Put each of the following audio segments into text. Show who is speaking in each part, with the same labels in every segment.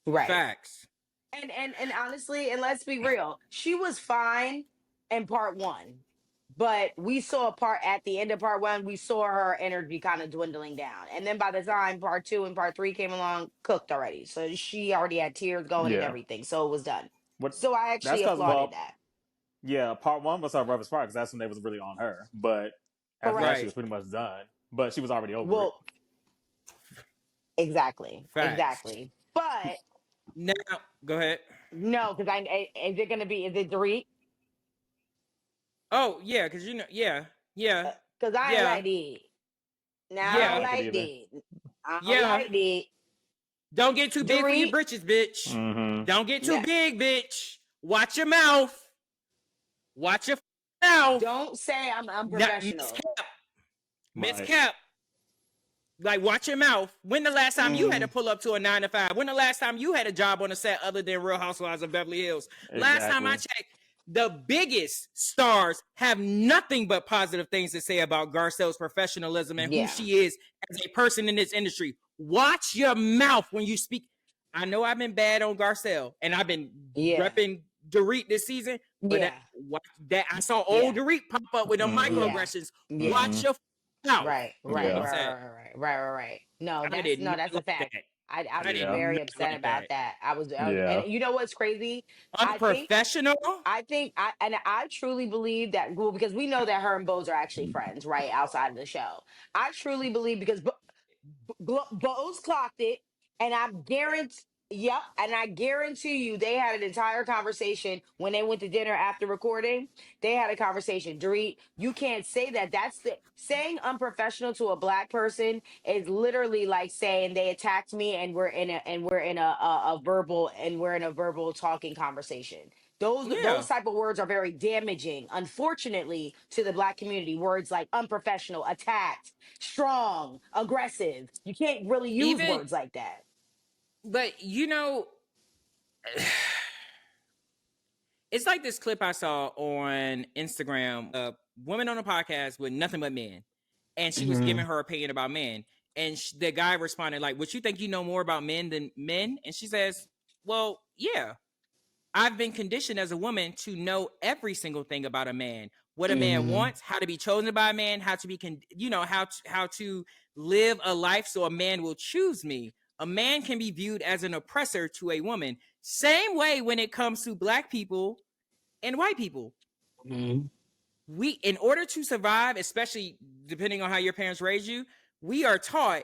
Speaker 1: Right.
Speaker 2: Facts.
Speaker 1: And honestly, and let's be real, she was fine in part one. But we saw a part at the end of part one, we saw her energy kind of dwindling down. And then by the time part two and part three came along, cooked already. So she already had tears going and
Speaker 3: Yeah.
Speaker 1: everything. So it was done.
Speaker 3: What?
Speaker 1: So I
Speaker 3: That's
Speaker 1: actually
Speaker 3: because
Speaker 1: applauded that.
Speaker 3: yeah, part one was her roughest part because that's when they was really on her. But after that,
Speaker 1: Correct.
Speaker 3: she was
Speaker 2: Right.
Speaker 3: pretty much done. But she was already over it.
Speaker 1: Well, exactly.
Speaker 2: Facts.
Speaker 1: Exactly. But
Speaker 2: Now, go ahead.
Speaker 1: no, because is it gonna be, is it Dorit?
Speaker 2: Oh yeah, because yeah,
Speaker 1: Because I ain't
Speaker 2: yeah,
Speaker 1: like it. Now
Speaker 3: I
Speaker 1: I
Speaker 3: don't
Speaker 1: don't
Speaker 2: yeah,
Speaker 3: like it
Speaker 1: like
Speaker 3: either.
Speaker 1: it. I don't
Speaker 2: yeah.
Speaker 1: like it.
Speaker 2: Don't get too big for your
Speaker 1: Dorit,
Speaker 2: britches, bitch.
Speaker 3: Mm-hmm.
Speaker 2: Don't get too
Speaker 1: yeah.
Speaker 2: big, bitch. Watch your mouth. Watch your mouth.
Speaker 1: Don't say I'm
Speaker 2: Miss
Speaker 1: unprofessional.
Speaker 2: Cap. Miss
Speaker 3: Right.
Speaker 2: Cap. Like, watch your mouth. When the last time you had to
Speaker 1: Mm,
Speaker 2: pull up to a 9 to 5? When the last time you had a job on a set other than Real Housewives of Beverly Hills? Last time I
Speaker 3: Exactly.
Speaker 2: checked, the biggest stars have nothing but positive things to say about Garcelle's professionalism and who
Speaker 1: yeah.
Speaker 2: she is as a person in this industry. Watch your mouth when you speak. I know I've been bad on Garcelle and I've been
Speaker 1: Yeah.
Speaker 2: repping Dorit this season, but
Speaker 1: Yeah.
Speaker 2: that I saw old
Speaker 1: Yeah.
Speaker 2: Dorit pop up with the
Speaker 3: Mm-hmm.
Speaker 1: Yeah.
Speaker 2: microaggressions.
Speaker 1: Yeah.
Speaker 2: Watch
Speaker 3: Mm-hmm.
Speaker 2: your mouth.
Speaker 1: Right.
Speaker 2: That's
Speaker 1: Right.
Speaker 2: all I'm
Speaker 3: Yeah.
Speaker 1: Right.
Speaker 2: saying.
Speaker 1: Right. No,
Speaker 2: I did not
Speaker 1: that's a
Speaker 2: like
Speaker 1: fact.
Speaker 2: that.
Speaker 1: I
Speaker 2: I
Speaker 1: was
Speaker 2: did
Speaker 3: Yeah.
Speaker 1: very
Speaker 2: not
Speaker 1: upset
Speaker 2: like
Speaker 1: about
Speaker 2: that.
Speaker 1: that.
Speaker 3: Yeah.
Speaker 1: And you know what's crazy? I think
Speaker 2: Unprofessional.
Speaker 1: I truly believe that, well, because we know that her and Bose are actually friends, right, outside of the show. I truly believe because Bose clocked it, and I guarantee. Yep, and I guarantee you, they had an entire conversation when they went to dinner after recording. They had a conversation. Dorit, you can't say that. That's the saying unprofessional to a black person is literally like saying they attacked me, and we're in a verbal, and we're in a verbal talking conversation. Those
Speaker 2: Yeah.
Speaker 1: type of words are very damaging, unfortunately, to the black community. Words like unprofessional, attacked, strong, aggressive. You can't really use
Speaker 2: Even,
Speaker 1: words like that.
Speaker 2: but it's like this clip I saw on Instagram. A woman on a podcast with nothing but men, and she was giving
Speaker 1: Hmm.
Speaker 2: her opinion about men. And the guy responded like, "Would you think you know more about men than men?" And she says, "Well, yeah. I've been conditioned as a woman to know every single thing about a man, what a man
Speaker 1: Hmm.
Speaker 2: wants, how to be chosen by a man, how to be, how to live a life so a man will choose me. A man can be viewed as an oppressor to a woman. Same way when it comes to black people and white people.
Speaker 1: Hmm.
Speaker 2: In order to survive, especially depending on how your parents raised you, we are taught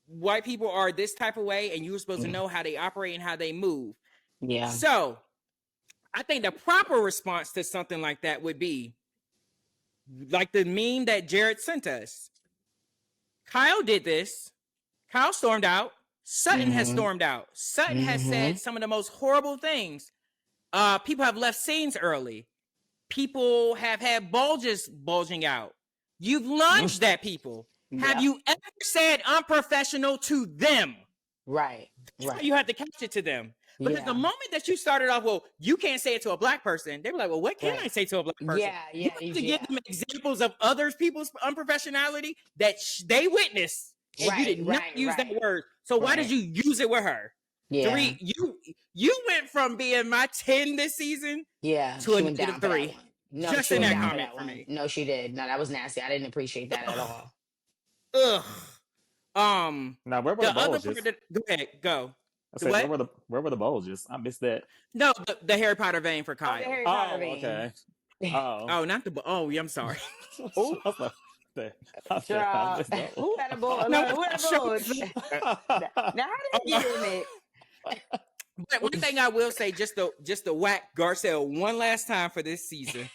Speaker 2: white people are this type of way, and you're supposed to know how they operate and how they move.
Speaker 1: Yeah.
Speaker 2: So I think the proper response to something like that would be like the meme that Jared sent us. Kyle did this. Kyle stormed out. Sutton has
Speaker 1: Hmm.
Speaker 2: stormed out. Sutton has said
Speaker 1: Hmm.
Speaker 2: some of the most horrible things. People have left scenes early. People have had bulges bulging out. You've lunged at people. Have
Speaker 1: Yep.
Speaker 2: you ever said unprofessional to them?
Speaker 1: Right.
Speaker 2: That's how
Speaker 1: Right.
Speaker 2: you have to couch it to them. Because the
Speaker 1: Yeah.
Speaker 2: moment that you started off, well, you can't say it to a black person, they were like, well, what can I
Speaker 1: Right.
Speaker 2: say to a black person?
Speaker 1: Yeah.
Speaker 2: You
Speaker 1: Yeah.
Speaker 2: have to give
Speaker 1: Yeah.
Speaker 2: them examples of other people's unprofessionality that they witnessed, and you
Speaker 1: Right.
Speaker 2: did not
Speaker 1: Right.
Speaker 2: use that
Speaker 1: Right.
Speaker 2: word. So why did
Speaker 1: Right.
Speaker 2: you use it with her?
Speaker 1: Yeah.
Speaker 2: Dorit, you went from being my 10 this season
Speaker 1: Yeah.
Speaker 2: to a
Speaker 1: She went down for that
Speaker 2: -3
Speaker 1: one. No,
Speaker 2: just
Speaker 1: she
Speaker 2: in
Speaker 1: went
Speaker 2: that
Speaker 1: down for
Speaker 2: comment
Speaker 1: that
Speaker 2: for
Speaker 1: one.
Speaker 2: me.
Speaker 1: No, she did. No, that was nasty. I didn't appreciate that at
Speaker 2: Ugh.
Speaker 1: all.
Speaker 2: Ugh.
Speaker 3: Now, where were the
Speaker 2: The other part
Speaker 3: bulges?
Speaker 2: that, go ahead, go.
Speaker 3: I
Speaker 2: The
Speaker 3: said,
Speaker 2: what?
Speaker 3: where were the bulges? I missed that.
Speaker 2: No, the Harry Potter vein for
Speaker 1: Oh, the
Speaker 2: Kyle.
Speaker 1: Harry Potter
Speaker 3: Oh,
Speaker 1: vein.
Speaker 3: okay. Oh.
Speaker 2: Oh, not oh, yeah, I'm sorry.
Speaker 3: I
Speaker 1: Oh,
Speaker 3: was like, I said, I
Speaker 1: child.
Speaker 3: missed that one.
Speaker 1: Who had a bull?
Speaker 2: No,
Speaker 1: Who had a
Speaker 2: show
Speaker 1: bulge?
Speaker 2: us that.
Speaker 1: Now, how did he get in
Speaker 2: Oh,
Speaker 1: it?
Speaker 2: but one thing I will say, just to whack Garcelle one last time for this season.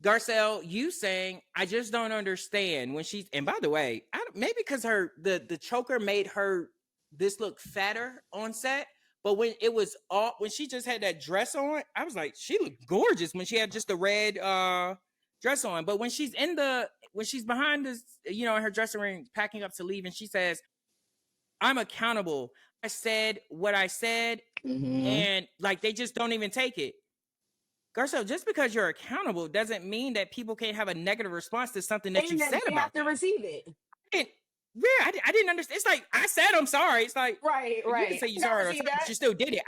Speaker 2: Garcelle, you saying I just don't understand when she's, and by the way, maybe because the choker made her this look fatter on set, but when it was all when she just had that dress on, I was like, she looked gorgeous when she had just the red dress on. But when she's behind this, in her dressing room packing up to leave, and she says, I'm accountable. I said what I said,
Speaker 1: Hmm.
Speaker 2: and like they just don't even take it. Garcelle, just because you're accountable doesn't mean that people can't have a negative response to something that you
Speaker 1: And
Speaker 2: said
Speaker 1: that they have
Speaker 2: about
Speaker 1: to
Speaker 2: them.
Speaker 1: receive it.
Speaker 2: And, yeah, I didn't understand. It's like I said I'm sorry. It's like
Speaker 1: Right.
Speaker 2: you didn't say
Speaker 1: I
Speaker 2: you're
Speaker 1: never
Speaker 2: sorry,
Speaker 1: seen
Speaker 2: but
Speaker 1: that.
Speaker 2: you still did it.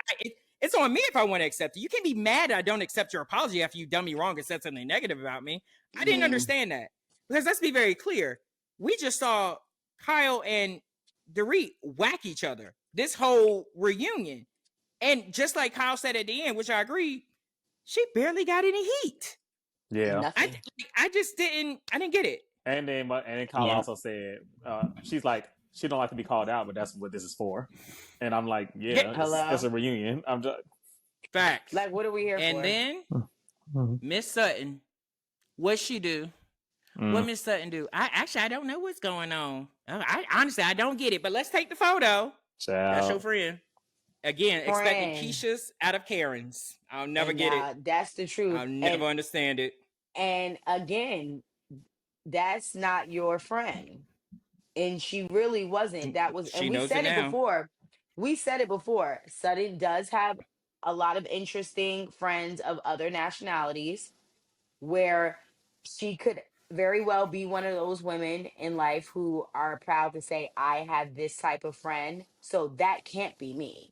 Speaker 2: It's on me if I want to accept it. You can't be mad I don't accept your apology after you done me wrong and said something negative about me. I didn't understand that. Because let's be very clear. We just saw Kyle and Dorit whack each other this whole reunion. And just like Kyle said at the end, which I agree, she barely got any heat.
Speaker 3: Yeah.
Speaker 1: Nothing.
Speaker 2: I just didn't get it.
Speaker 3: And then Kyle also said, she's like, she don't like to be called out, but that's what this is for. And I'm like, yeah, it's a reunion. I'm just
Speaker 2: facts.
Speaker 1: Like, what are we here for?
Speaker 2: And then Miss Sutton, what she do? What Miss Sutton do? I don't know what's going on. I honestly I don't get it. But let's take the photo.
Speaker 3: Child.
Speaker 2: That's your friend. Again, expecting Keisha's out of Karen's. I'll never get it.
Speaker 1: That's the truth.
Speaker 2: I'll never understand it.
Speaker 1: And again, that's not your friend. And she really wasn't. That was, and we said it before. We said it before. Sutton does have a lot of interesting friends of other nationalities where she could very well be one of those women in life who are proud to say, I have this type of friend. So that can't be me.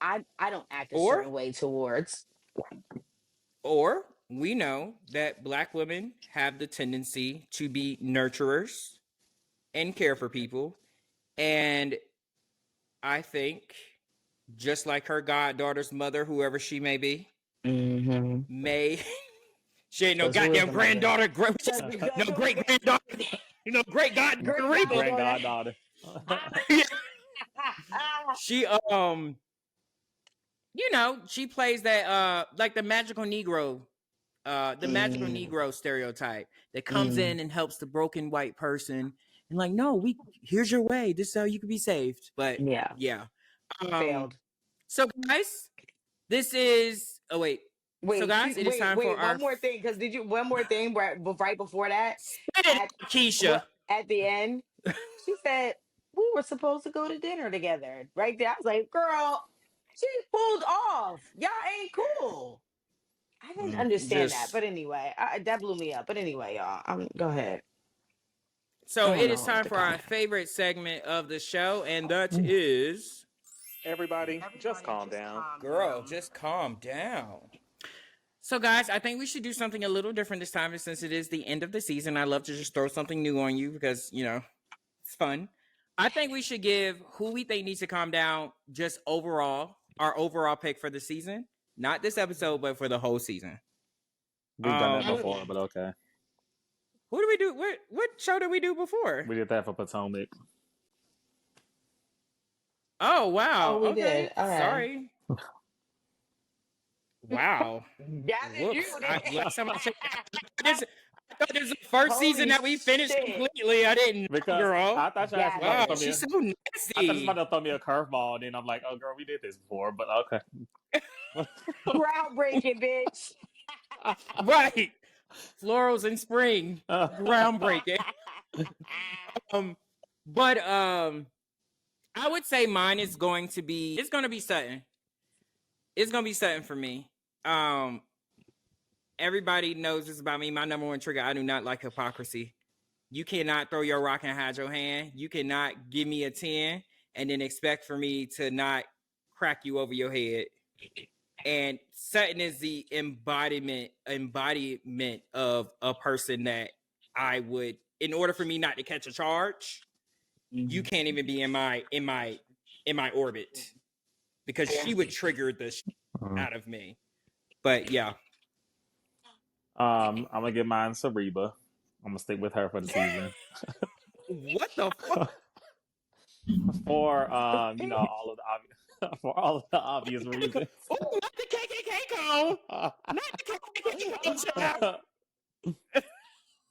Speaker 1: I don't act a certain way towards.
Speaker 2: Or we know that Black women have the tendency to be nurturers and care for people. And I think, just like her goddaughter's mother, whoever she may be, may she ain't no goddamn granddaughter, no great granddaughter, great goddaughter. She she plays that like the magical Negro, magical Negro stereotype that comes in and helps the broken white person. And like, no, here's your way. This is how you can be saved. But yeah.
Speaker 1: Failed.
Speaker 2: So guys, this is
Speaker 1: wait. So guys, it is time for one more thing. Because one more thing right before that?
Speaker 2: Keisha.
Speaker 1: At the end, she said, we were supposed to go to dinner together. Right there. I was like, girl, she pulled off. Y'all ain't cool. I didn't understand that. But anyway, that blew me up. But anyway, y'all, go ahead.
Speaker 2: So it is time for our favorite segment of the show, and that is...
Speaker 3: Everybody, just calm down.
Speaker 2: Girl, just calm down. So guys, I think we should do something a little different this time, since it is the end of the season. I love to just throw something new on you because, it's fun. I think we should give who we think needs to calm down just overall, our overall pick for the season. Not this episode, but for the whole season.
Speaker 3: We've done that before, but okay.
Speaker 2: Who do we do? What show did we do before?
Speaker 3: We did that for Potomac.
Speaker 2: Oh, wow.
Speaker 1: Oh, we did.
Speaker 2: Sorry. Wow.
Speaker 1: I
Speaker 2: thought this was the first season that we finished completely. I didn't.
Speaker 3: Because
Speaker 2: girl.
Speaker 3: I thought
Speaker 2: wow, she's so nasty.
Speaker 3: I thought you were about to throw me a curveball, and then I'm like, oh, girl, we did this before, but okay.
Speaker 1: Groundbreaking, bitch.
Speaker 2: Right. Florals in spring. Groundbreaking. But I would say mine is going to be Sutton. It's going to be Sutton for me. Everybody knows this about me. My number one trigger, I do not like hypocrisy. You cannot throw your rock and hide your hand. You cannot give me a 10 and then expect for me to not crack you over your head. And Sutton is the embodiment of a person that I would, in order for me not to catch a charge, you can't even be in my orbit, because she would trigger the out of me. But yeah.
Speaker 3: I'm gonna give mine to Reba. I'm gonna stick with her for the season.
Speaker 2: What the fuck?
Speaker 3: For all of the obvious reasons.
Speaker 2: Oh, not the KKK cone. Not the KKK cone.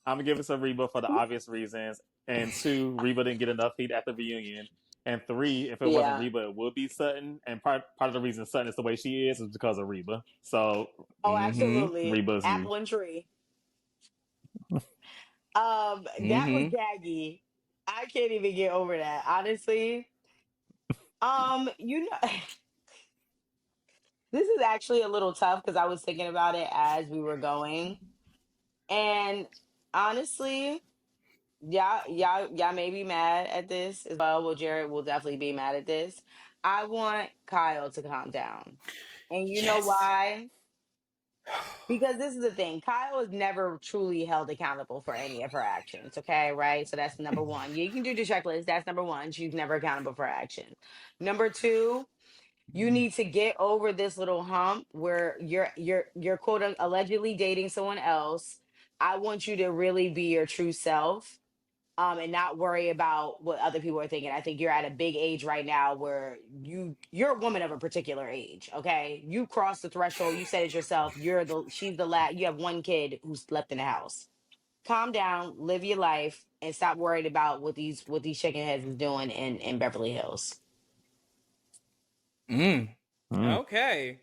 Speaker 3: I'm gonna give it to Reba for the obvious reasons. And 2, Reba didn't get enough heat at the reunion. And 3, if it wasn't Reba, it would be Sutton. And part of the reason Sutton is the way she is because of Reba. So,
Speaker 1: absolutely,
Speaker 3: Reba's
Speaker 1: apple and tree. That was gaggy. I can't even get over that, honestly. This is actually a little tough because I was thinking about it as we were going, and honestly, y'all may be mad at this as well. Well, Jared will definitely be mad at this. I want Kyle to calm down. And you know
Speaker 2: Yes.
Speaker 1: why? Because this is the thing. Kyle is never truly held accountable for any of her actions. Okay, right? So that's number one. You can do the checklist. That's number one. She's never accountable for her actions. Number two, you need to get over this little hump where you're allegedly dating someone else. I want you to really be your true self, and not worry about what other people are thinking. I think you're at a big age right now where you're a woman of a particular age. Okay, you crossed the threshold. You said it yourself. She's the last. You have one kid who's left in the house. Calm down, live your life, and stop worried about what these chicken heads is doing in Beverly Hills.
Speaker 2: Okay.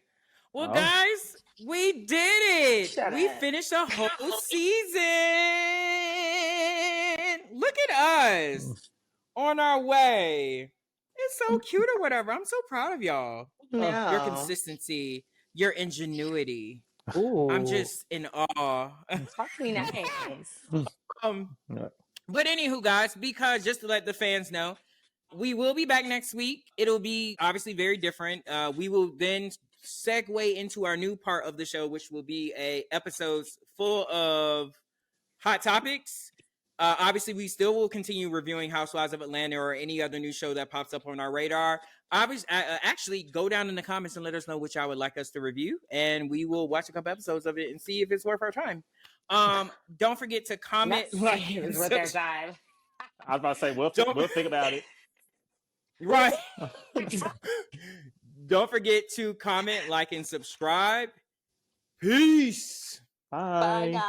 Speaker 2: Well,
Speaker 3: Oh.
Speaker 2: guys, we did it.
Speaker 1: Shut
Speaker 2: We
Speaker 1: up.
Speaker 2: finished a whole season. Look at us on our way. It's so cute or whatever. I'm so proud of y'all. Your
Speaker 1: No.
Speaker 2: consistency, your ingenuity. I'm
Speaker 1: Ooh.
Speaker 2: just in awe.
Speaker 1: Talk to me nice.
Speaker 2: um,
Speaker 3: Yeah.
Speaker 2: but anywho, guys, because just to let the fans know, we will be back next week. It'll be obviously very different. We will then segue into our new part of the show, which will be a episodes full of hot topics. Obviously, we still will continue reviewing Housewives of Atlanta or any other new show that pops up on our radar. Obviously, actually, go down in the comments and let us know which I would like us to review, and we will watch a couple episodes of it and see if it's worth our time. Don't forget to comment,
Speaker 1: Let's
Speaker 2: like,
Speaker 1: see if
Speaker 2: and
Speaker 1: it's worth their time.
Speaker 3: I was about to say we'll think about it.
Speaker 2: Right. Don't forget to comment, like, and subscribe. Peace.
Speaker 1: Bye,
Speaker 3: Bye.
Speaker 1: guys.